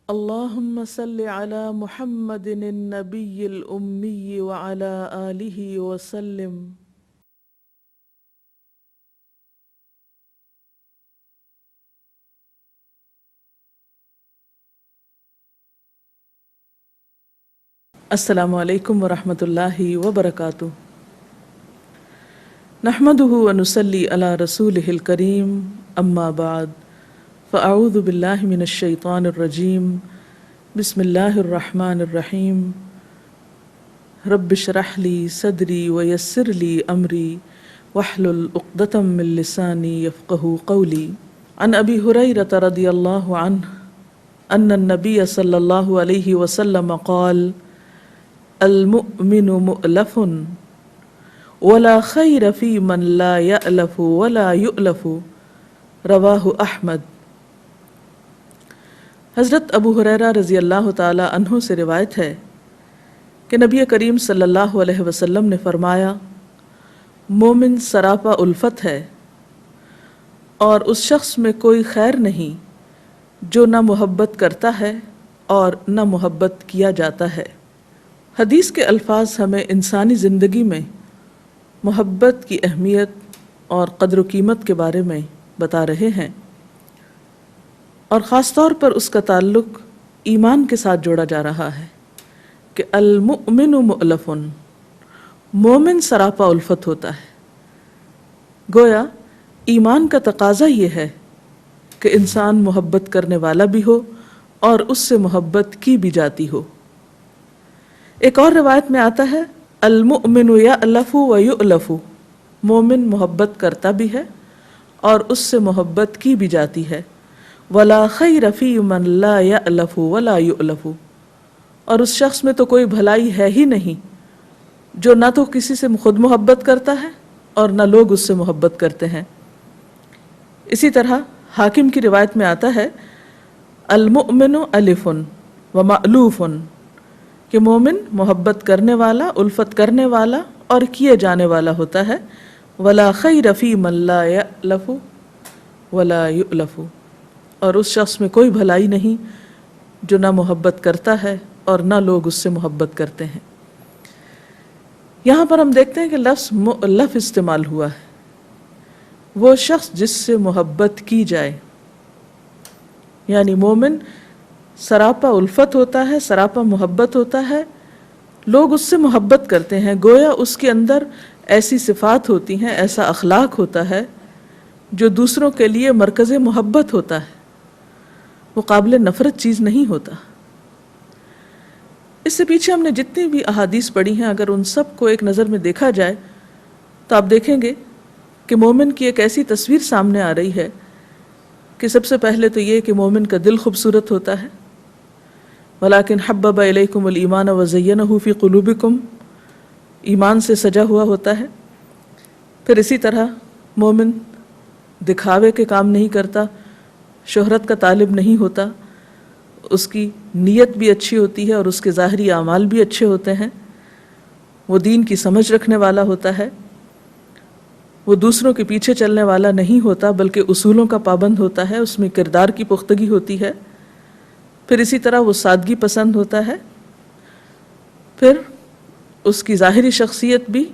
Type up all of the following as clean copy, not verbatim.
اللهم صل على محمد النبي الأمي وعلى آله وسلم. السلام علیکم ورحمۃ اللہ وبرکاتہ. نحمده ونصلي على رسوله الكريم. اما بعد فاعوذ باللہ من الشیطان الرجیم. بسم اللہ الرحمن الرحیم. رب اشرح لي صدری ويسر لي امری واحلل عقدۃ من لسانی یفقهوا قولی. عن ابی ہریرہ رضی اللہ عنہ ان النبی صلی اللہ علیہ وسلم قال: المؤمن مؤلف ولا خیر فی من لا یألف ولا یؤلف. رواہ احمد. حضرت ابو ہریرہ رضی اللہ تعالی عنہ سے روایت ہے کہ نبی کریم صلی اللہ علیہ وسلم نے فرمایا: مومن سراپا الفت ہے اور اس شخص میں کوئی خیر نہیں جو نہ محبت کرتا ہے اور نہ محبت کیا جاتا ہے. حدیث کے الفاظ ہمیں انسانی زندگی میں محبت کی اہمیت اور قدر و قیمت کے بارے میں بتا رہے ہیں، اور خاص طور پر اس کا تعلق ایمان کے ساتھ جوڑا جا رہا ہے کہ المؤمن مؤلف، مومن سراپا الفت ہوتا ہے. گویا ایمان کا تقاضا یہ ہے کہ انسان محبت کرنے والا بھی ہو اور اس سے محبت کی بھی جاتی ہو. ایک اور روایت میں آتا ہے: المؤمن یألف و یؤلف، مومن محبت کرتا بھی ہے اور اس سے محبت کی بھی جاتی ہے. ولا خیر فی من لا یألف ولا یؤلف، اور اس شخص میں تو کوئی بھلائی ہے ہی نہیں جو نہ تو کسی سے خود محبت کرتا ہے اور نہ لوگ اس سے محبت کرتے ہیں. اسی طرح حاکم کی روایت میں آتا ہے: المؤمن الف و مألوف، کہ مومن محبت کرنے والا، الفت کرنے والا اور کیے جانے والا ہوتا ہے. ولا خیر فی من لا یألف ولا یؤلف، اور اس شخص میں کوئی بھلائی نہیں جو نہ محبت کرتا ہے اور نہ لوگ اس سے محبت کرتے ہیں. یہاں پر ہم دیکھتے ہیں کہ لفظ مؤلف استعمال ہوا ہے، وہ شخص جس سے محبت کی جائے. یعنی مومن سراپا الفت ہوتا ہے، سراپا محبت ہوتا ہے، لوگ اس سے محبت کرتے ہیں. گویا اس کے اندر ایسی صفات ہوتی ہیں، ایسا اخلاق ہوتا ہے جو دوسروں کے لیے مرکز محبت ہوتا ہے، وہ قابل نفرت چیز نہیں ہوتا. اس سے پیچھے ہم نے جتنی بھی احادیث پڑھی ہیں، اگر ان سب کو ایک نظر میں دیکھا جائے تو آپ دیکھیں گے کہ مومن کی ایک ایسی تصویر سامنے آ رہی ہے کہ سب سے پہلے تو یہ کہ مومن کا دل خوبصورت ہوتا ہے. وَلَٰكِنْ حَبَّبَ إِلَيْكُمُ الْإِيمَانَ وَزَيَّنَهُ فِي قُلُوبِكُمْ، ایمان سے سجا ہوا ہوتا ہے. پھر اسی طرح مومن دکھاوے کے کام نہیں کرتا، شہرت کا طالب نہیں ہوتا، اس کی نیت بھی اچھی ہوتی ہے اور اس کے ظاہری اعمال بھی اچھے ہوتے ہیں. وہ دین کی سمجھ رکھنے والا ہوتا ہے، وہ دوسروں کے پیچھے چلنے والا نہیں ہوتا بلکہ اصولوں کا پابند ہوتا ہے، اس میں کردار کی پختگی ہوتی ہے. پھر اسی طرح وہ سادگی پسند ہوتا ہے. پھر اس کی ظاہری شخصیت بھی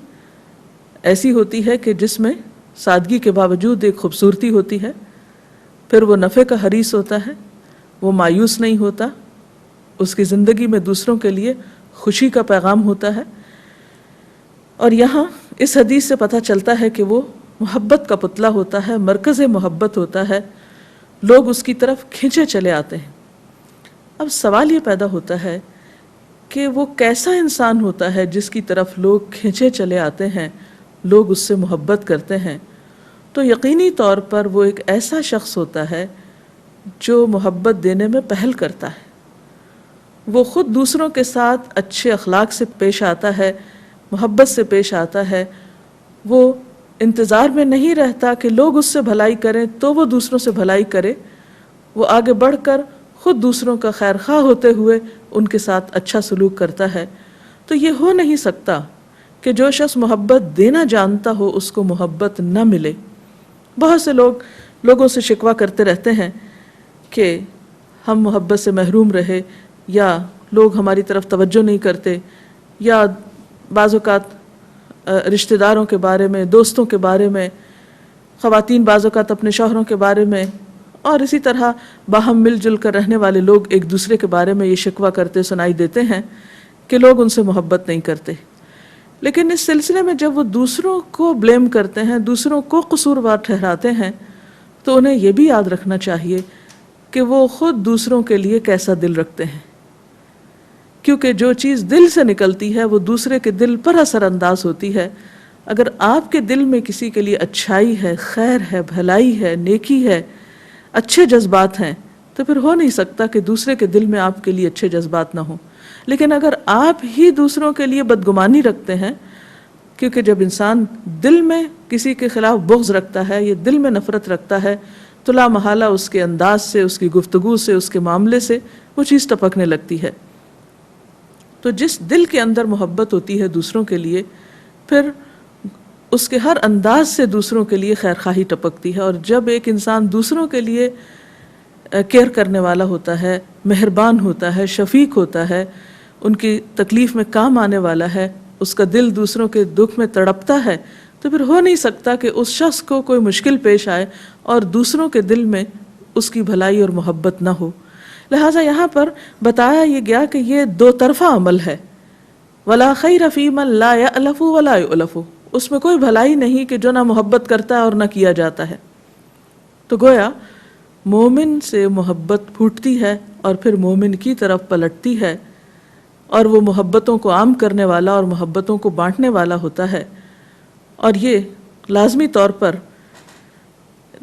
ایسی ہوتی ہے کہ جس میں سادگی کے باوجود ایک خوبصورتی ہوتی ہے. پھر وہ نفع کا حریص ہوتا ہے، وہ مایوس نہیں ہوتا، اس کی زندگی میں دوسروں کے لیے خوشی کا پیغام ہوتا ہے. اور یہاں اس حدیث سے پتہ چلتا ہے کہ وہ محبت کا پتلا ہوتا ہے، مرکز محبت ہوتا ہے، لوگ اس کی طرف کھینچے چلے آتے ہیں. اب سوال یہ پیدا ہوتا ہے کہ وہ کیسا انسان ہوتا ہے جس کی طرف لوگ کھینچے چلے آتے ہیں، لوگ اس سے محبت کرتے ہیں. تو یقینی طور پر وہ ایک ایسا شخص ہوتا ہے جو محبت دینے میں پہل کرتا ہے. وہ خود دوسروں کے ساتھ اچھے اخلاق سے پیش آتا ہے، محبت سے پیش آتا ہے. وہ انتظار میں نہیں رہتا کہ لوگ اس سے بھلائی کریں تو وہ دوسروں سے بھلائی کرے. وہ آگے بڑھ کر خود دوسروں کا خیر خواہ ہوتے ہوئے ان کے ساتھ اچھا سلوک کرتا ہے. تو یہ ہو نہیں سکتا کہ جو شخص محبت دینا جانتا ہو اس کو محبت نہ ملے. بہت سے لوگوں سے شکوہ کرتے رہتے ہیں کہ ہم محبت سے محروم رہے، یا لوگ ہماری طرف توجہ نہیں کرتے، یا بعض اوقات رشتہ داروں کے بارے میں، دوستوں کے بارے میں، خواتین بعض اوقات اپنے شوہروں کے بارے میں، اور اسی طرح باہم مل جل کر رہنے والے لوگ ایک دوسرے کے بارے میں یہ شکوہ کرتے سنائی دیتے ہیں کہ لوگ ان سے محبت نہیں کرتے۔ لیکن اس سلسلے میں جب وہ دوسروں کو بلیم کرتے ہیں، دوسروں کو قصوروار ٹھہراتے ہیں، تو انہیں یہ بھی یاد رکھنا چاہیے کہ وہ خود دوسروں کے لیے کیسا دل رکھتے ہیں، کیونکہ جو چیز دل سے نکلتی ہے وہ دوسرے کے دل پر اثر انداز ہوتی ہے۔ اگر آپ کے دل میں کسی کے لیے اچھائی ہے، خیر ہے، بھلائی ہے، نیکی ہے، اچھے جذبات ہیں، تو پھر ہو نہیں سکتا کہ دوسرے کے دل میں آپ کے لیے اچھے جذبات نہ ہوں۔ لیکن اگر آپ ہی دوسروں کے لیے بدگمانی رکھتے ہیں، کیونکہ جب انسان دل میں کسی کے خلاف بغض رکھتا ہے، یہ دل میں نفرت رکھتا ہے، تو لا محالہ اس کے انداز سے، اس کی گفتگو سے، اس کے معاملے سے وہ چیز ٹپکنے لگتی ہے۔ تو جس دل کے اندر محبت ہوتی ہے دوسروں کے لیے، پھر اس کے ہر انداز سے دوسروں کے لیے خیر خواہی ٹپکتی ہے۔ اور جب ایک انسان دوسروں کے لیے کیئر کرنے والا ہوتا ہے، مہربان ہوتا ہے، شفیق ہوتا ہے، ان کی تکلیف میں کام آنے والا ہے، اس کا دل دوسروں کے دکھ میں تڑپتا ہے، تو پھر ہو نہیں سکتا کہ اس شخص کو کوئی مشکل پیش آئے اور دوسروں کے دل میں اس کی بھلائی اور محبت نہ ہو۔ لہٰذا یہاں پر بتایا یہ گیا کہ یہ دو طرفہ عمل ہے۔ وَلَا خَيْرَ فِي مَن لَا يَأْلَفُ وَلَا يُؤْلَفُ، اس میں کوئی بھلائی نہیں کہ جو نہ محبت کرتا ہے اور نہ کیا جاتا ہے۔ تو گویا مومن سے محبت پھوٹتی ہے اور پھر مومن کی طرف پلٹتی ہے، اور وہ محبتوں کو عام کرنے والا اور محبتوں کو بانٹنے والا ہوتا ہے۔ اور یہ لازمی طور پر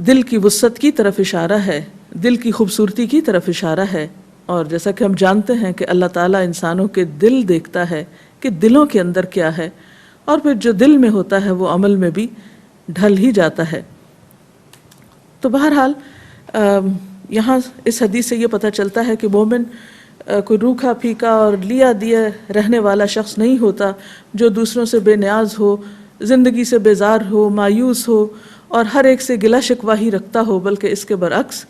دل کی وسعت کی طرف اشارہ ہے، دل کی خوبصورتی کی طرف اشارہ ہے۔ اور جیسا کہ ہم جانتے ہیں کہ اللہ تعالیٰ انسانوں کے دل دیکھتا ہے کہ دلوں کے اندر کیا ہے، اور پھر جو دل میں ہوتا ہے وہ عمل میں بھی ڈھل ہی جاتا ہے۔ تو بہرحال یہاں اس حدیث سے یہ پتہ چلتا ہے کہ مومن کوئی روکھا پھیکا اور لیا دیا رہنے والا شخص نہیں ہوتا، جو دوسروں سے بے نیاز ہو، زندگی سے بیزار ہو، مایوس ہو اور ہر ایک سے گلہ شکوہ ہی رکھتا ہو، بلکہ اس کے برعکس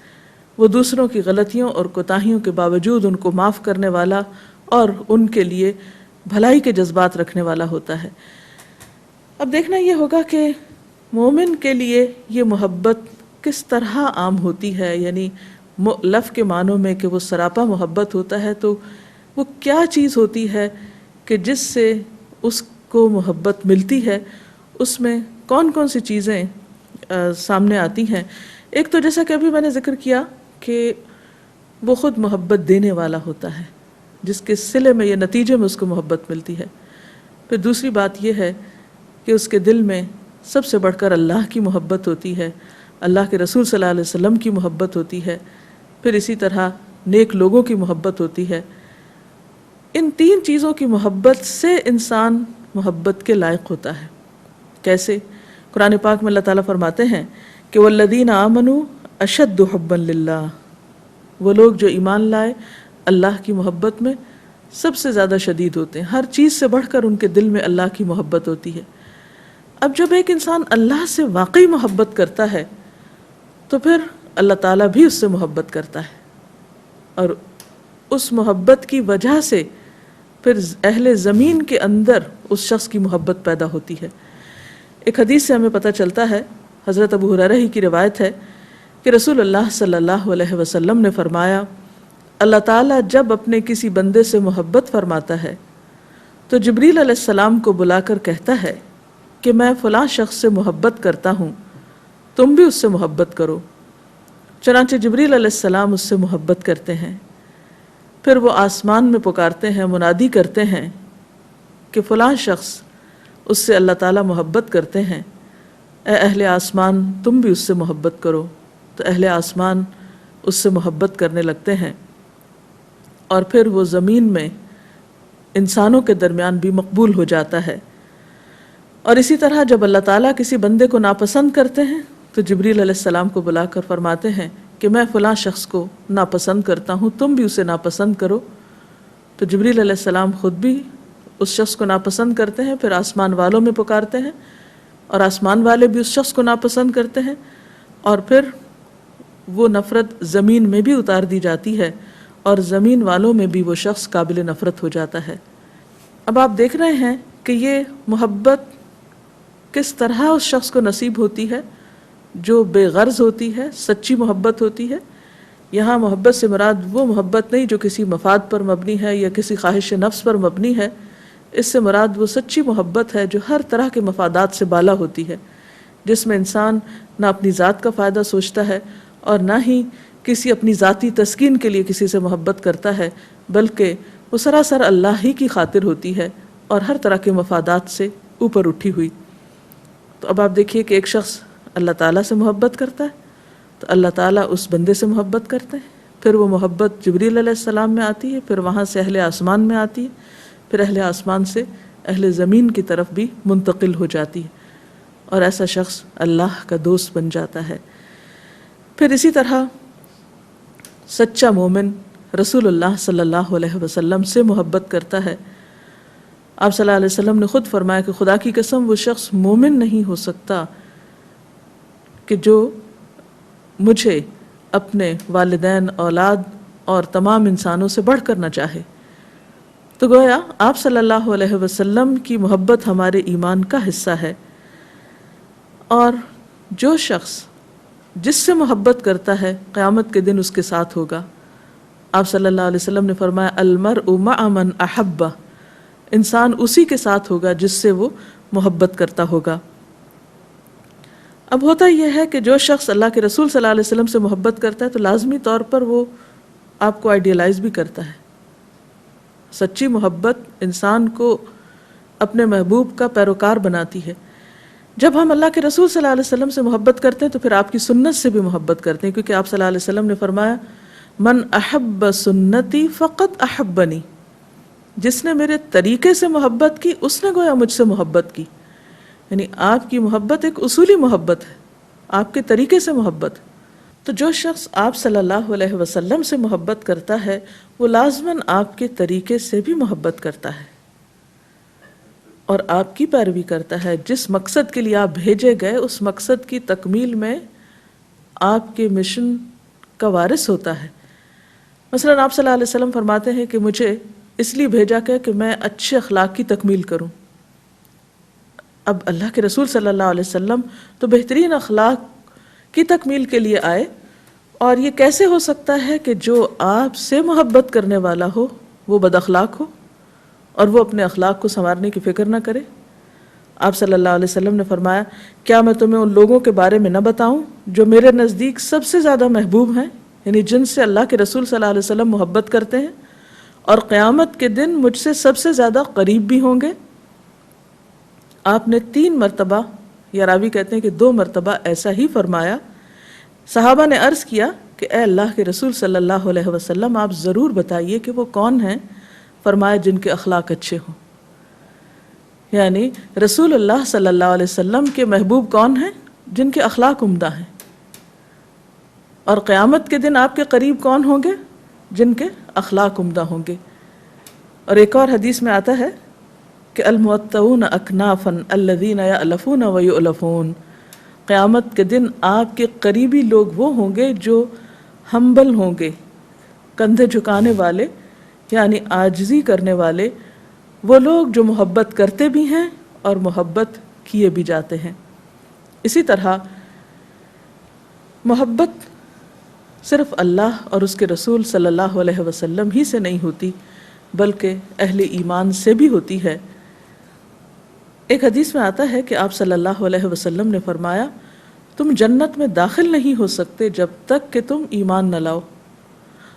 وہ دوسروں کی غلطیوں اور کوتاہیوں کے باوجود ان کو معاف کرنے والا اور ان کے لیے بھلائی کے جذبات رکھنے والا ہوتا ہے۔ اب دیکھنا یہ ہوگا کہ مومن کے لیے یہ محبت کس طرح عام ہوتی ہے، یعنی مؤلف کے معنوں میں کہ وہ سراپا محبت ہوتا ہے، تو وہ کیا چیز ہوتی ہے کہ جس سے اس کو محبت ملتی ہے، اس میں کون کون سی چیزیں سامنے آتی ہیں۔ ایک تو جیسا کہ ابھی میں نے ذکر کیا کہ وہ خود محبت دینے والا ہوتا ہے، جس کے صلے میں یا نتیجے میں اس کو محبت ملتی ہے۔ پھر دوسری بات یہ ہے کہ اس کے دل میں سب سے بڑھ کر اللہ کی محبت ہوتی ہے، اللہ کے رسول صلی اللہ علیہ وسلم کی محبت ہوتی ہے، پھر اسی طرح نیک لوگوں کی محبت ہوتی ہے۔ ان تین چیزوں کی محبت سے انسان محبت کے لائق ہوتا ہے۔ کیسے؟ قرآن پاک میں اللہ تعالیٰ فرماتے ہیں کہ وَالَّذِينَ آمَنُوا أَشَدُّ حُبًّا لِلَّهِ، وہ لوگ جو ایمان لائے اللہ کی محبت میں سب سے زیادہ شدید ہوتے ہیں، ہر چیز سے بڑھ کر ان کے دل میں اللہ کی محبت ہوتی ہے۔ اب جب ایک انسان اللہ سے واقعی محبت کرتا ہے تو پھر اللہ تعالیٰ بھی اس سے محبت کرتا ہے، اور اس محبت کی وجہ سے پھر اہل زمین کے اندر اس شخص کی محبت پیدا ہوتی ہے۔ ایک حدیث سے ہمیں پتہ چلتا ہے، حضرت ابو ہریرہ ہی کی روایت ہے کہ رسول اللہ صلی اللہ علیہ وسلم نے فرمایا، اللہ تعالیٰ جب اپنے کسی بندے سے محبت فرماتا ہے تو جبریل علیہ السلام کو بلا کر کہتا ہے کہ میں فلاں شخص سے محبت کرتا ہوں، تم بھی اس سے محبت کرو۔ چنانچہ جبریل علیہ السلام اس سے محبت کرتے ہیں، پھر وہ آسمان میں پکارتے ہیں، منادی کرتے ہیں کہ فلاں شخص اس سے اللہ تعالیٰ محبت کرتے ہیں، اے اہل آسمان تم بھی اس سے محبت کرو۔ تو اہل آسمان اس سے محبت کرنے لگتے ہیں، اور پھر وہ زمین میں انسانوں کے درمیان بھی مقبول ہو جاتا ہے۔ اور اسی طرح جب اللہ تعالیٰ کسی بندے کو ناپسند کرتے ہیں تو جبریل علیہ السلام کو بلا کر فرماتے ہیں کہ میں فلاں شخص کو ناپسند کرتا ہوں، تم بھی اسے ناپسند کرو۔ تو جبریل علیہ السلام خود بھی اس شخص کو ناپسند کرتے ہیں، پھر آسمان والوں میں پکارتے ہیں، اور آسمان والے بھی اس شخص کو ناپسند کرتے ہیں، اور پھر وہ نفرت زمین میں بھی اتار دی جاتی ہے اور زمین والوں میں بھی وہ شخص قابل نفرت ہو جاتا ہے۔ اب آپ دیکھ رہے ہیں کہ یہ محبت کس طرح اس شخص کو نصیب ہوتی ہے جو بے غرض ہوتی ہے، سچی محبت ہوتی ہے۔ یہاں محبت سے مراد وہ محبت نہیں جو کسی مفاد پر مبنی ہے یا کسی خواہش نفس پر مبنی ہے، اس سے مراد وہ سچی محبت ہے جو ہر طرح کے مفادات سے بالا ہوتی ہے، جس میں انسان نہ اپنی ذات کا فائدہ سوچتا ہے اور نہ ہی کسی اپنی ذاتی تسکین کے لیے کسی سے محبت کرتا ہے، بلکہ وہ سراسر اللہ ہی کی خاطر ہوتی ہے اور ہر طرح کے مفادات سے اوپر اٹھی ہوئی۔ تو اب آپ دیکھیے کہ ایک شخص اللہ تعالیٰ سے محبت کرتا ہے تو اللہ تعالیٰ اس بندے سے محبت کرتے ہیں، پھر وہ محبت جبریل علیہ السلام میں آتی ہے، پھر وہاں سے اہل آسمان میں آتی ہے، پھر اہل آسمان سے اہل زمین کی طرف بھی منتقل ہو جاتی ہے اور ایسا شخص اللہ کا دوست بن جاتا ہے۔ پھر اسی طرح سچا مومن رسول اللہ صلی اللہ علیہ وسلم سے محبت کرتا ہے۔ آپ صلی اللہ علیہ وسلم نے خود فرمایا کہ خدا کی قسم وہ شخص مومن نہیں ہو سکتا کہ جو مجھے اپنے والدین، اولاد اور تمام انسانوں سے بڑھ کر نہ چاہے۔ تو گویا آپ صلی اللہ علیہ وسلم کی محبت ہمارے ایمان کا حصہ ہے، اور جو شخص جس سے محبت کرتا ہے قیامت کے دن اس کے ساتھ ہوگا۔ آپ صلی اللہ علیہ وسلم نے فرمایا المرء مع من احب، انسان اسی کے ساتھ ہوگا جس سے وہ محبت کرتا ہوگا۔ اب ہوتا یہ ہے کہ جو شخص اللہ کے رسول صلی اللہ علیہ وسلم سے محبت کرتا ہے تو لازمی طور پر وہ آپ کو آئیڈیلائز بھی کرتا ہے۔ سچی محبت انسان کو اپنے محبوب کا پیروکار بناتی ہے۔ جب ہم اللہ کے رسول صلی اللہ علیہ وسلم سے محبت کرتے ہیں تو پھر آپ کی سنت سے بھی محبت کرتے ہیں، کیونکہ آپ صلی اللہ علیہ وسلم نے فرمایا من احب سنتی فقط احبنی، جس نے میرے طریقے سے محبت کی اس نے گویا مجھ سے محبت کی۔ یعنی آپ کی محبت ایک اصولی محبت ہے، آپ کے طریقے سے محبت۔ تو جو شخص آپ صلی اللہ علیہ وسلم سے محبت کرتا ہے وہ لازماً آپ کے طریقے سے بھی محبت کرتا ہے اور آپ کی پیروی کرتا ہے۔ جس مقصد کے لیے آپ بھیجے گئے اس مقصد کی تکمیل میں آپ کے مشن کا وارث ہوتا ہے۔ مثلاً آپ صلی اللہ علیہ وسلم فرماتے ہیں کہ مجھے اس لیے بھیجا گیا کہ میں اچھے اخلاق کی تکمیل کروں۔ اب اللہ کے رسول صلی اللہ علیہ وسلم تو بہترین اخلاق کی تکمیل کے لیے آئے، اور یہ کیسے ہو سکتا ہے کہ جو آپ سے محبت کرنے والا ہو وہ بد اخلاق ہو اور وہ اپنے اخلاق کو سنوارنے کی فکر نہ کرے؟ آپ صلی اللہ علیہ وسلم نے فرمایا کیا میں تمہیں ان لوگوں کے بارے میں نہ بتاؤں جو میرے نزدیک سب سے زیادہ محبوب ہیں، یعنی جن سے اللہ کے رسول صلی اللہ علیہ وسلم محبت کرتے ہیں اور قیامت کے دن مجھ سے سب سے زیادہ قریب بھی ہوں گے؟ آپ نے 3 مرتبہ، یا راوی کہتے ہیں کہ 2 مرتبہ ایسا ہی فرمایا۔ صحابہ نے عرض کیا کہ اے اللہ کے رسول صلی اللہ علیہ وسلم آپ ضرور بتائیے کہ وہ کون ہیں؟ فرمایا جن کے اخلاق اچھے ہوں۔ یعنی رسول اللہ صلی اللہ علیہ وسلم کے محبوب کون ہیں؟ جن کے اخلاق عمدہ ہیں۔ اور قیامت کے دن آپ کے قریب کون ہوں گے؟ جن کے اخلاق عمدہ ہوں گے۔ اور ایک اور حدیث میں آتا ہے کہ المؤطؤون اکنافا الذین یألفون ویؤلفون، قیامت کے دن آپ کے قریبی لوگ وہ ہوں گے جو ہمبل ہوں گے، کندھے جھکانے والے یعنی عاجزی کرنے والے، وہ لوگ جو محبت کرتے بھی ہیں اور محبت کیے بھی جاتے ہیں۔ اسی طرح محبت صرف اللہ اور اس کے رسول صلی اللہ علیہ وسلم ہی سے نہیں ہوتی بلکہ اہل ایمان سے بھی ہوتی ہے۔ ایک حدیث میں آتا ہے کہ آپ صلی اللہ علیہ وسلم نے فرمایا تم جنت میں داخل نہیں ہو سکتے جب تک کہ تم ایمان نہ لاؤ،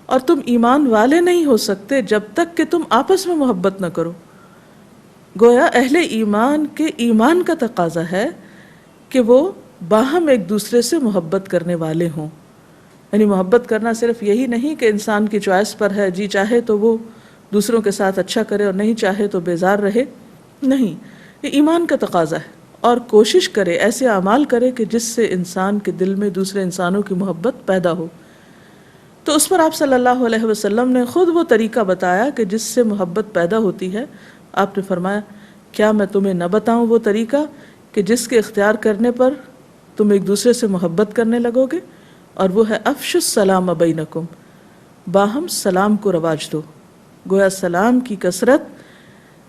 اور تم ایمان والے نہیں ہو سکتے جب تک کہ تم آپس میں محبت نہ کرو۔ گویا اہل ایمان کے ایمان کا تقاضا ہے کہ وہ باہم ایک دوسرے سے محبت کرنے والے ہوں۔ یعنی محبت کرنا صرف یہی نہیں کہ انسان کی چوائس پر ہے، جی چاہے تو وہ دوسروں کے ساتھ اچھا کرے اور نہیں چاہے تو بیزار رہے، نہیں، یہ ایمان کا تقاضا ہے، اور کوشش کرے، ایسے اعمال کرے کہ جس سے انسان کے دل میں دوسرے انسانوں کی محبت پیدا ہو۔ تو اس پر آپ صلی اللہ علیہ وسلم نے خود وہ طریقہ بتایا کہ جس سے محبت پیدا ہوتی ہے۔ آپ نے فرمایا کیا میں تمہیں نہ بتاؤں وہ طریقہ کہ جس کے اختیار کرنے پر تم ایک دوسرے سے محبت کرنے لگو گے؟ اور وہ ہے افش السلام بینکم، باہم سلام کو رواج دو۔ گویا سلام کی کثرت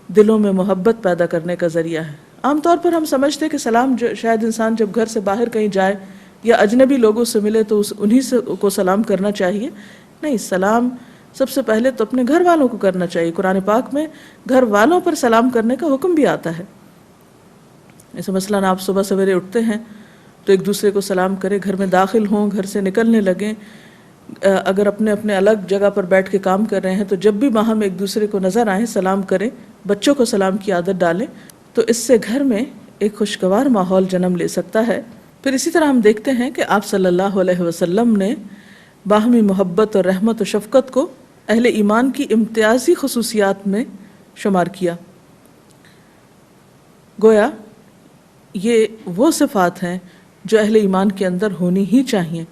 دلوں میں محبت پیدا کرنے کا ذریعہ ہے۔ عام طور پر ہم سمجھتے کہ سلام شاید انسان جب گھر سے باہر کہیں جائے یا اجنبی لوگوں سے ملے تو انہی سے کو سلام کرنا چاہیے۔ نہیں، سلام سب سے پہلے تو اپنے گھر والوں کو کرنا چاہیے۔ قرآن پاک میں گھر والوں پر سلام کرنے کا حکم بھی آتا ہے۔ جیسے مثلاً آپ صبح سویرے اٹھتے ہیں تو ایک دوسرے کو سلام کریں، گھر میں داخل ہوں، گھر سے نکلنے لگیں، اگر اپنے اپنے الگ جگہ پر بیٹھ کے کام کر رہے ہیں تو جب بھی باہم ایک دوسرے کو نظر آئیں سلام کریں، بچوں کو سلام کی عادت ڈالیں، تو اس سے گھر میں ایک خوشگوار ماحول جنم لے سکتا ہے۔ پھر اسی طرح ہم دیکھتے ہیں کہ آپ صلی اللہ علیہ وسلم نے باہمی محبت اور رحمت و شفقت کو اہل ایمان کی امتیازی خصوصیات میں شمار کیا۔ گویا یہ وہ صفات ہیں جو اہل ایمان کے اندر ہونی ہی چاہیے۔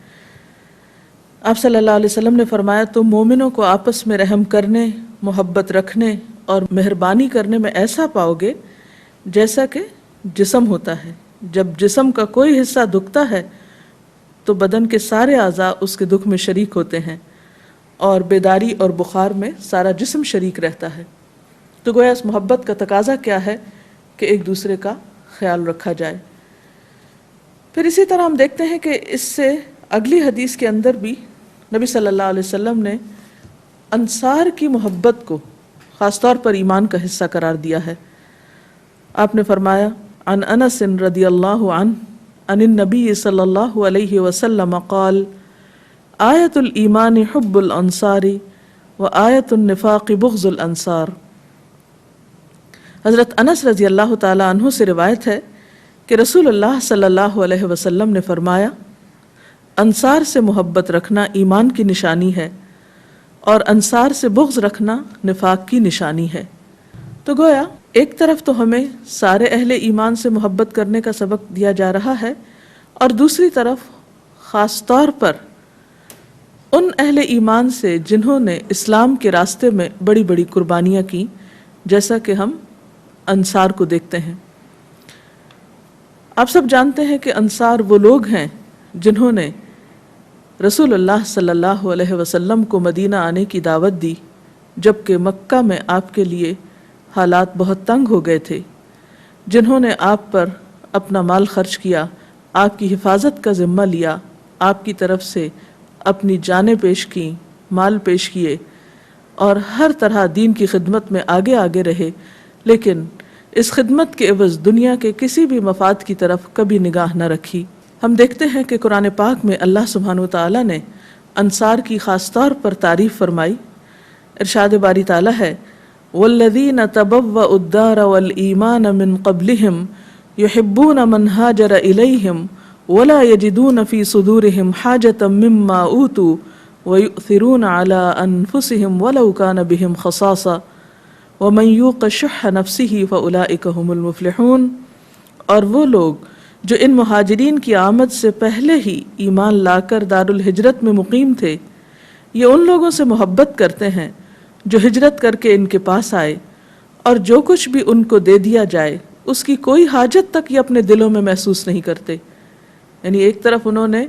آپ صلی اللہ علیہ وسلم نے فرمایا تم مومنوں کو آپس میں رحم کرنے، محبت رکھنے اور مہربانی کرنے میں ایسا پاؤ گے جیسا کہ جسم ہوتا ہے، جب جسم کا کوئی حصہ دکھتا ہے تو بدن کے سارے اعضاء اس کے دکھ میں شریک ہوتے ہیں، اور بیداری اور بخار میں سارا جسم شریک رہتا ہے۔ تو گویا اس محبت کا تقاضا کیا ہے کہ ایک دوسرے کا خیال رکھا جائے۔ پھر اسی طرح ہم دیکھتے ہیں کہ اس سے اگلی حدیث کے اندر بھی نبی صلی اللہ علیہ وسلم نے انصار کی محبت کو خاص طور پر ایمان کا حصہ قرار دیا ہے۔ آپ نے فرمایا عن انس رضی اللہ عنہ عن النبی صلی اللہ علیہ وسلم قال آیت الایمان حب الانصار و آیت النفاق بغض الانصار۔ حضرت انس رضی اللہ تعالی عنہ سے روایت ہے کہ رسول اللہ صلی اللہ علیہ وسلم نے فرمایا انصار سے محبت رکھنا ایمان کی نشانی ہے اور انصار سے بغض رکھنا نفاق کی نشانی ہے۔ تو گویا ایک طرف تو ہمیں سارے اہل ایمان سے محبت کرنے کا سبق دیا جا رہا ہے، اور دوسری طرف خاص طور پر ان اہل ایمان سے جنہوں نے اسلام کے راستے میں بڑی بڑی قربانیاں کی، جیسا کہ ہم انصار کو دیکھتے ہیں۔ آپ سب جانتے ہیں کہ انصار وہ لوگ ہیں جنہوں نے رسول اللہ صلی اللہ علیہ وسلم کو مدینہ آنے کی دعوت دی، جبکہ مکہ میں آپ کے لیے حالات بہت تنگ ہو گئے تھے، جنہوں نے آپ پر اپنا مال خرچ کیا، آپ کی حفاظت کا ذمہ لیا، آپ کی طرف سے اپنی جانیں پیش کی، مال پیش کیے، اور ہر طرح دین کی خدمت میں آگے آگے رہے، لیکن اس خدمت کے عوض دنیا کے کسی بھی مفاد کی طرف کبھی نگاہ نہ رکھی۔ ہم دیکھتے ہیں کہ قرآن پاک میں اللہ سبحانہ وتعالی نے انصار کی خاص طور پر تعریف فرمائی۔ ارشاد باری تعالی ہے والذین تبوأوا الدار والایمان من قبلہم یحبون من ہاجر الیہم ولا یجدون فی صدورہم حاجۃ مما اوتوا ویؤثرون علی انفسہم ولو کان بہم خصاصہ ومن یوق شح نفسہ فاولئک ھم المفلحون۔ اور وہ لوگ جو ان مہاجرین کی آمد سے پہلے ہی ایمان لا کر دارالہجرت میں مقیم تھے، یہ ان لوگوں سے محبت کرتے ہیں جو ہجرت کر کے ان کے پاس آئے، اور جو کچھ بھی ان کو دے دیا جائے اس کی کوئی حاجت تک یہ اپنے دلوں میں محسوس نہیں کرتے۔ یعنی ایک طرف انہوں نے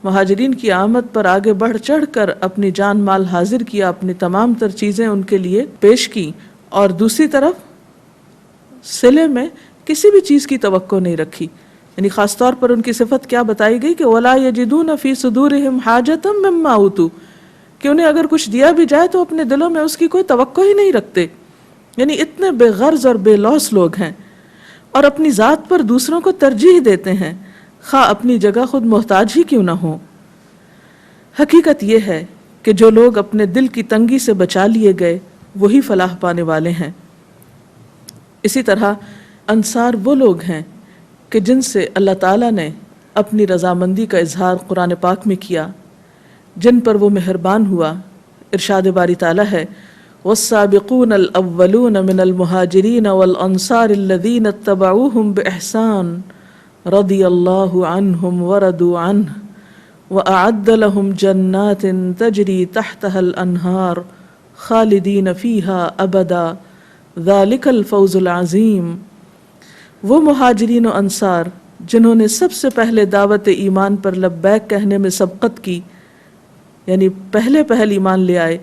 مہاجرین کی آمد پر آگے بڑھ چڑھ کر اپنی جان مال حاضر کیا، اپنی تمام تر چیزیں ان کے لیے پیش کی، اور دوسری طرف صلے میں کسی بھی چیز کی توقع نہیں رکھی۔ یعنی خاص طور پر ان کی صفت کیا بتائی گئی کہ وَلَا يَجِدُونَ فِي صُدُورِهِمْ حَاجَةً مِّمَّا أُوتُوا، کہ انہیں اگر کچھ دیا بھی جائے تو اپنے دلوں میں اس کی کوئی توقع ہی نہیں رکھتے۔ یعنی اتنے بے غرض اور بے لوث لوگ ہیں، اور اپنی ذات پر دوسروں کو ترجیح دیتے ہیں، خواہ اپنی جگہ خود محتاج ہی کیوں نہ ہو۔ حقیقت یہ ہے کہ جو لوگ اپنے دل کی تنگی سے بچا لیے گئے وہی فلاح پانے والے ہیں۔ اسی طرح انصار وہ لوگ ہیں کہ جن سے اللہ تعالیٰ نے اپنی رضامندی کا اظہار قرآن پاک میں کیا، جن پر وہ مہربان ہوا۔ ارشاد باری تعالیٰ ہے والسابقون الاولون من المہاجرین والانصار الذین اتبعوہم باحسان رضی اللہ عنہم ورضوا عنہ وأعد لهم جنات تجری تحتها الانہار خالدین فیہا ابدا ذالک الفوز العظیم۔ وہ مہاجرین و انصار جنہوں نے سب سے پہلے دعوت ایمان پر لبیک کہنے میں سبقت کی، یعنی پہلے ایمان لے آئے،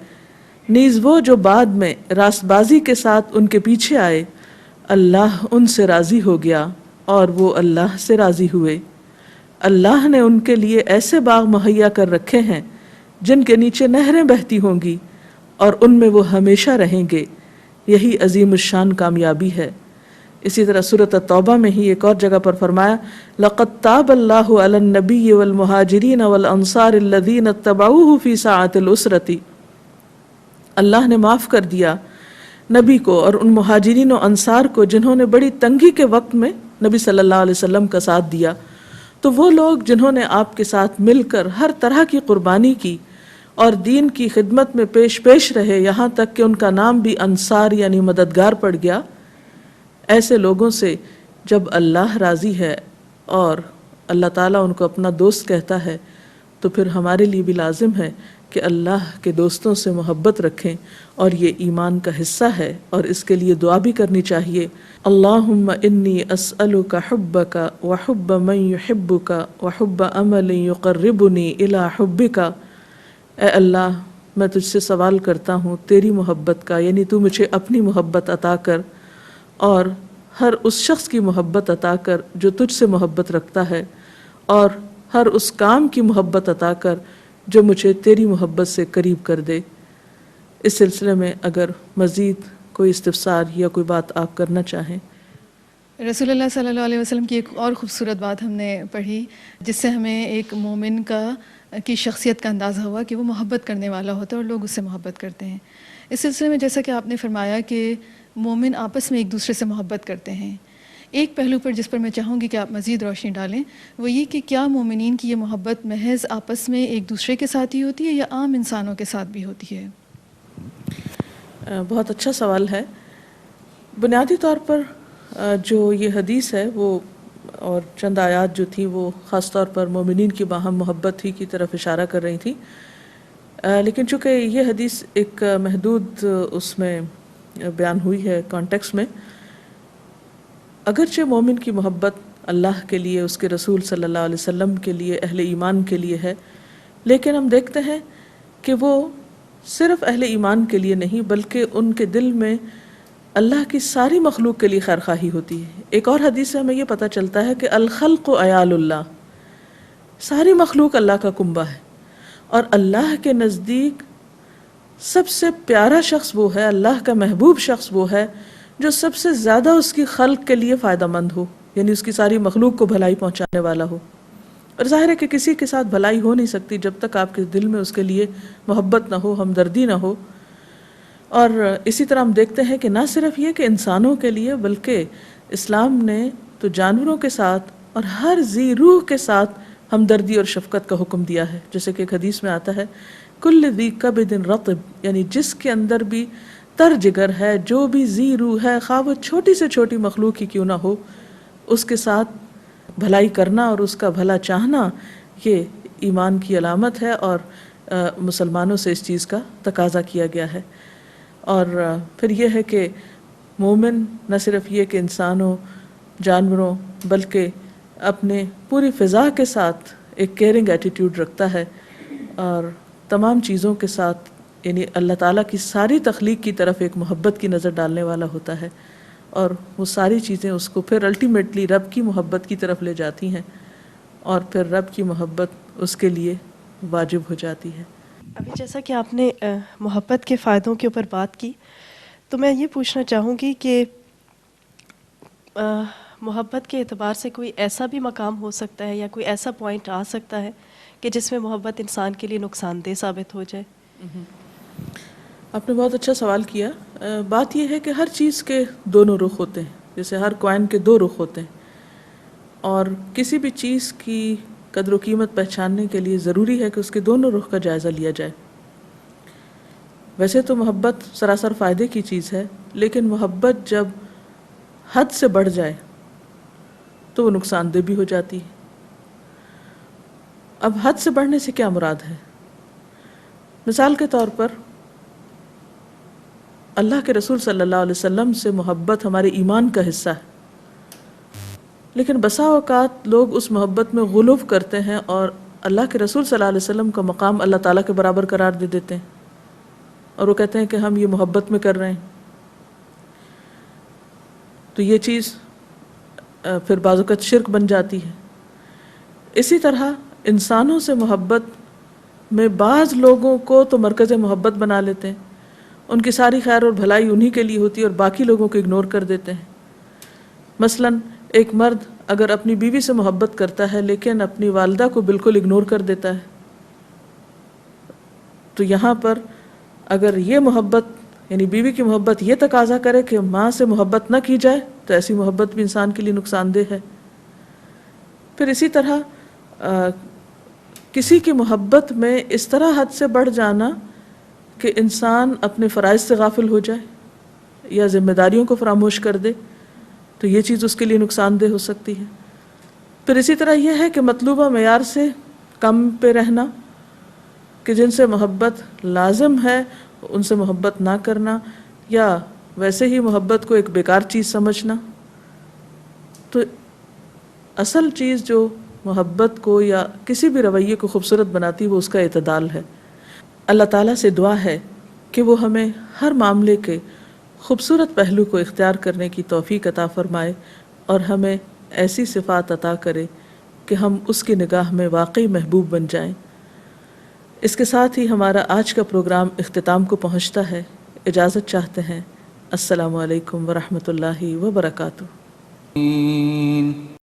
نیز وہ جو بعد میں راست بازی کے ساتھ ان کے پیچھے آئے، اللہ ان سے راضی ہو گیا اور وہ اللہ سے راضی ہوئے۔ اللہ نے ان کے لیے ایسے باغ مہیا کر رکھے ہیں جن کے نیچے نہریں بہتی ہوں گی اور ان میں وہ ہمیشہ رہیں گے، یہی عظیم الشان کامیابی ہے۔ اسی طرح سورۃ التوبہ میں ہی ایک اور جگہ پر فرمایا لَقَدْ تَابَ اللَّهُ عَلَى النَّبِيِّ وَالْمُهَاجِرِينَ وَالْأَنصَارِ الَّذِينَ اتَّبَعُوهُ فِي سَاعَةِ الْعُسْرَةِ، اللہ نے معاف کر دیا نبی کو اور ان مہاجرین و انصار کو جنہوں نے بڑی تنگی کے وقت میں نبی صلی اللہ علیہ وسلم کا ساتھ دیا۔ تو وہ لوگ جنہوں نے آپ کے ساتھ مل کر ہر طرح کی قربانی کی اور دین کی خدمت میں پیش رہے، یہاں تک کہ ان کا نام بھی انصار یعنی مددگار پڑ گیا، ایسے لوگوں سے جب اللہ راضی ہے اور اللہ تعالیٰ ان کو اپنا دوست کہتا ہے تو پھر ہمارے لیے بھی لازم ہے کہ اللہ کے دوستوں سے محبت رکھیں، اور یہ ایمان کا حصہ ہے، اور اس کے لیے دعا بھی کرنی چاہیے۔ اللہم انی اسألک حبک وحب من یحبک وحب عمل یقربنی الی حبک، اے اللہ میں تجھ سے سوال کرتا ہوں تیری محبت کا، یعنی تو مجھے اپنی محبت عطا کر، اور ہر اس شخص کی محبت عطا کر جو تجھ سے محبت رکھتا ہے، اور ہر اس کام کی محبت عطا کر جو مجھے تیری محبت سے قریب کر دے۔ اس سلسلے میں اگر مزید کوئی استفسار یا کوئی بات آپ کرنا چاہیں۔ رسول اللہ صلی اللہ علیہ وسلم کی ایک اور خوبصورت بات ہم نے پڑھی جس سے ہمیں ایک مومن کی شخصیت کا اندازہ ہوا کہ وہ محبت کرنے والا ہوتا ہے اور لوگ اس سے محبت کرتے ہیں۔ اس سلسلے میں جیسا کہ آپ نے فرمایا کہ مومن آپس میں ایک دوسرے سے محبت کرتے ہیں، ایک پہلو پر جس پر میں چاہوں گی کہ آپ مزید روشنی ڈالیں وہ یہ کہ کیا مومنین کی یہ محبت محض آپس میں ایک دوسرے کے ساتھ ہی ہوتی ہے یا عام انسانوں کے ساتھ بھی ہوتی ہے؟ بہت اچھا سوال ہے۔ بنیادی طور پر جو یہ حدیث ہے وہ اور چند آیات جو تھی وہ خاص طور پر مومنین کی باہم محبت ہی کی طرف اشارہ کر رہی تھی، لیکن چونکہ یہ حدیث ایک محدود اس میں بیان ہوئی ہے کانٹیکس میں، اگرچہ مومن کی محبت اللہ کے لیے، اس کے رسول صلی اللہ علیہ وسلم کے لیے، اہل ایمان کے لیے ہے، لیکن ہم دیکھتے ہیں کہ وہ صرف اہل ایمان کے لیے نہیں بلکہ ان کے دل میں اللہ کی ساری مخلوق کے لیے خیرخواہی ہوتی ہے۔ ایک اور حدیث سے ہمیں یہ پتہ چلتا ہے کہ الخلق عیال اللہ، ساری مخلوق اللہ کا کنبہ ہے، اور اللہ کے نزدیک سب سے پیارا شخص وہ ہے، اللہ کا محبوب شخص وہ ہے جو سب سے زیادہ اس کی خلق کے لیے فائدہ مند ہو، یعنی اس کی ساری مخلوق کو بھلائی پہنچانے والا ہو۔ اور ظاہر ہے کہ کسی کے ساتھ بھلائی ہو نہیں سکتی جب تک آپ کے دل میں اس کے لیے محبت نہ ہو، ہمدردی نہ ہو۔ اور اسی طرح ہم دیکھتے ہیں کہ نہ صرف یہ کہ انسانوں کے لیے بلکہ اسلام نے تو جانوروں کے ساتھ اور ہر ذی روح کے ساتھ ہمدردی اور شفقت کا حکم دیا ہے، جیسے کہ ایک حدیث میں آتا ہے کل ذی کبد رطب، یعنی جس کے اندر بھی تر جگر ہے، جو بھی ذی روح ہے، خواہ وہ چھوٹی سے چھوٹی مخلوق ہی کیوں نہ ہو، اس کے ساتھ بھلائی کرنا اور اس کا بھلا چاہنا یہ ایمان کی علامت ہے، اور مسلمانوں سے اس چیز کا تقاضا کیا گیا ہے۔ اور پھر یہ ہے کہ مومن نہ صرف یہ کہ انسانوں، جانوروں، بلکہ اپنے پوری فضا کے ساتھ ایک کیئرنگ ایٹیٹیوڈ رکھتا ہے، اور تمام چیزوں کے ساتھ یعنی اللہ تعالیٰ کی ساری تخلیق کی طرف ایک محبت کی نظر ڈالنے والا ہوتا ہے، اور وہ ساری چیزیں اس کو پھر الٹیمیٹلی رب کی محبت کی طرف لے جاتی ہیں، اور پھر رب کی محبت اس کے لیے واجب ہو جاتی ہے۔ ابھی جیسا کہ آپ نے محبت کے فائدوں کے اوپر بات کی، تو میں یہ پوچھنا چاہوں گی کہ محبت کے اعتبار سے کوئی ایسا بھی مقام ہو سکتا ہے یا کوئی ایسا پوائنٹ آ سکتا ہے کہ جس میں محبت انسان کے لیے نقصان دہ ثابت ہو جائے؟ آپ نے بہت اچھا سوال کیا۔ بات یہ ہے کہ ہر چیز کے دونوں رخ ہوتے ہیں، جیسے ہر کوائن کے دو رخ ہوتے ہیں، اور کسی بھی چیز کی قدر و قیمت پہچاننے کے لیے ضروری ہے کہ اس کے دونوں رخ کا جائزہ لیا جائے۔ ویسے تو محبت سراسر فائدے کی چیز ہے، لیکن محبت جب حد سے بڑھ جائے تو وہ نقصان دہ بھی ہو جاتی ہے۔ اب حد سے بڑھنے سے کیا مراد ہے؟ مثال کے طور پر اللہ کے رسول صلی اللہ علیہ وسلم سے محبت ہمارے ایمان کا حصہ ہے، لیکن بسا اوقات لوگ اس محبت میں غلو کرتے ہیں اور اللہ کے رسول صلی اللہ علیہ وسلم کا مقام اللہ تعالیٰ کے برابر قرار دے دیتے ہیں، اور وہ کہتے ہیں کہ ہم یہ محبت میں کر رہے ہیں. تو یہ چیز پھر بعض اوقات شرک بن جاتی ہے. اسی طرح انسانوں سے محبت میں بعض لوگوں کو تو مرکز محبت بنا لیتے ہیں، ان کی ساری خیر اور بھلائی انہی کے لیے ہوتی ہے اور باقی لوگوں کو اگنور کر دیتے ہیں. مثلا ایک مرد اگر اپنی بیوی سے محبت کرتا ہے لیکن اپنی والدہ کو بالکل اگنور کر دیتا ہے، تو یہاں پر اگر یہ محبت یعنی بیوی کی محبت یہ تقاضا کرے کہ ماں سے محبت نہ کی جائے تو ایسی محبت بھی انسان کے لیے نقصان دہ ہے. پھر اسی طرح کسی کی محبت میں اس طرح حد سے بڑھ جانا کہ انسان اپنے فرائض سے غافل ہو جائے یا ذمہ داریوں کو فراموش کر دے، تو یہ چیز اس کے لیے نقصان دہ ہو سکتی ہے. پھر اسی طرح یہ ہے کہ مطلوبہ معیار سے کم پہ رہنا، کہ جن سے محبت لازم ہے ان سے محبت نہ کرنا، یا ویسے ہی محبت کو ایک بیکار چیز سمجھنا. تو اصل چیز جو محبت کو یا کسی بھی رویے کو خوبصورت بناتی وہ اس کا اعتدال ہے. اللہ تعالیٰ سے دعا ہے کہ وہ ہمیں ہر معاملے کے خوبصورت پہلو کو اختیار کرنے کی توفیق عطا فرمائے اور ہمیں ایسی صفات عطا کرے کہ ہم اس کی نگاہ میں واقعی محبوب بن جائیں. اس کے ساتھ ہی ہمارا آج کا پروگرام اختتام کو پہنچتا ہے. اجازت چاہتے ہیں. السلام علیکم ورحمۃ اللہ وبرکاتہ.